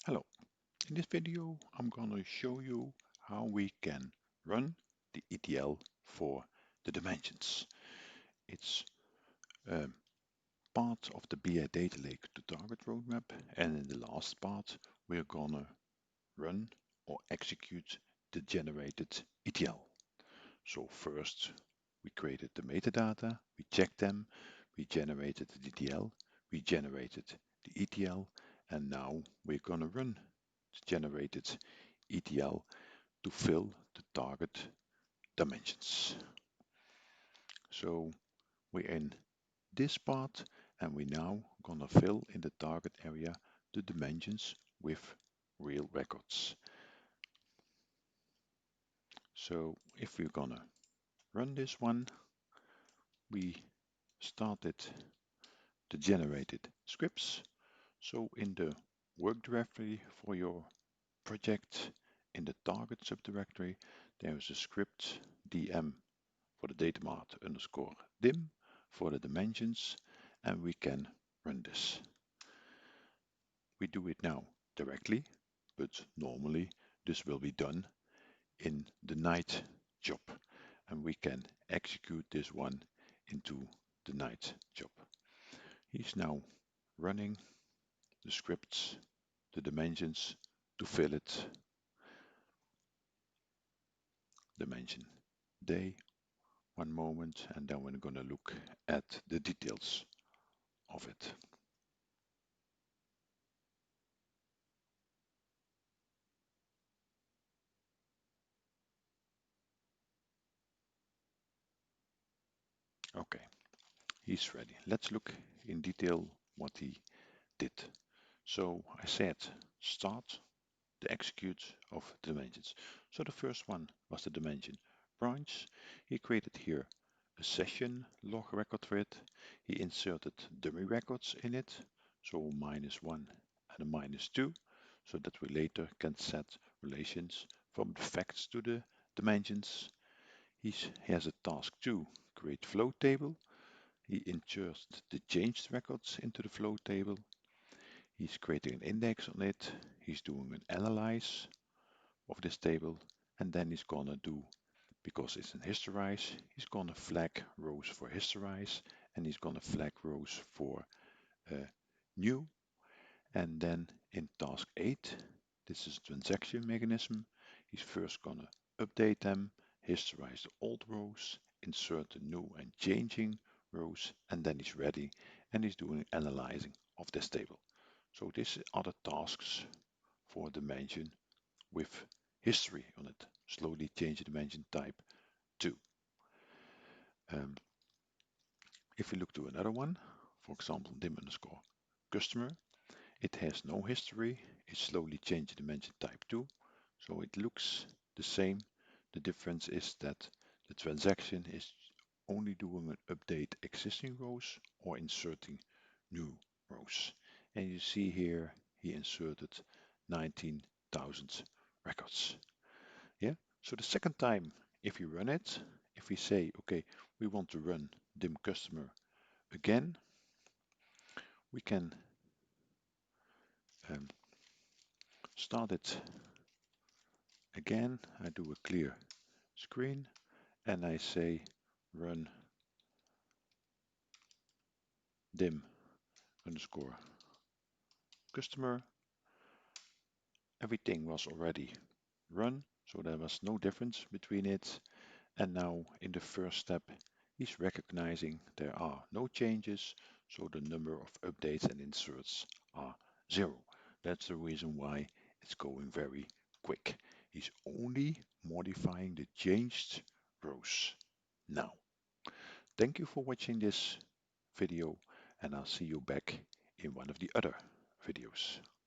Hello, in this video I'm gonna show you how we can run the ETL for the dimensions. It's part of the BI data lake to target roadmap, and in the last part we're gonna run or execute the generated ETL. So first we created the metadata, we checked them, we generated the ETL, we generated the ETL, and now we're gonna run the generated ETL to fill the target dimensions. So we're in this part and we're now gonna fill in the target area the dimensions with real records. So if we're gonna run this one, we started the generated scripts. So in the work directory for your project, in the target subdirectory, there is a script dm for the datamart underscore dim for the dimensions, and we can run this. We do it now directly, but normally this will be done in the night job, and we can execute this one into the night job. He's now running the scripts, the dimensions to fill it. Dimension day, one moment, and then we're going to look at the details of it. Okay, he's ready. Let's look in detail what he did. So I said start the execute of dimensions. So the first one was the dimension branch. He created here a session log record for it. He inserted dummy records in it, so -1 and a -2, so that we later can set relations from the facts to the dimensions. He has a task to create flow table. He inserts the changed records into the flow table. He's creating an index on it. He's doing an analyze of this table, and then he's gonna do, because it's in historize, he's gonna flag rows for historize, and he's gonna flag rows for new. And then in task 8, this is a transaction mechanism. He's first gonna update them, historize the old rows, insert the new and changing rows, and then he's ready and he's doing analyzing of this table. So these are the tasks for dimension with history on it. Slowly change the dimension type to. If we look to another one, for example, dim underscore customer, it has no history. It slowly changes dimension type to, so it looks the same. The difference is that the transaction is only doing an update existing rows or inserting new rows. And you see here he inserted 19,000 records. Yeah. So the second time, if you run it, if we say, okay, we want to run dim customer again, we can start it again. I do a clear screen and I say run dim underscore customer. Everything was already run, so there was no difference between it. And now in the first step, he's recognizing there are no changes, so the number of updates and inserts are 0. That's the reason why it's going very quick. He's only modifying the changed rows now. Thank you for watching this video, and I'll see you back in one of the other videos.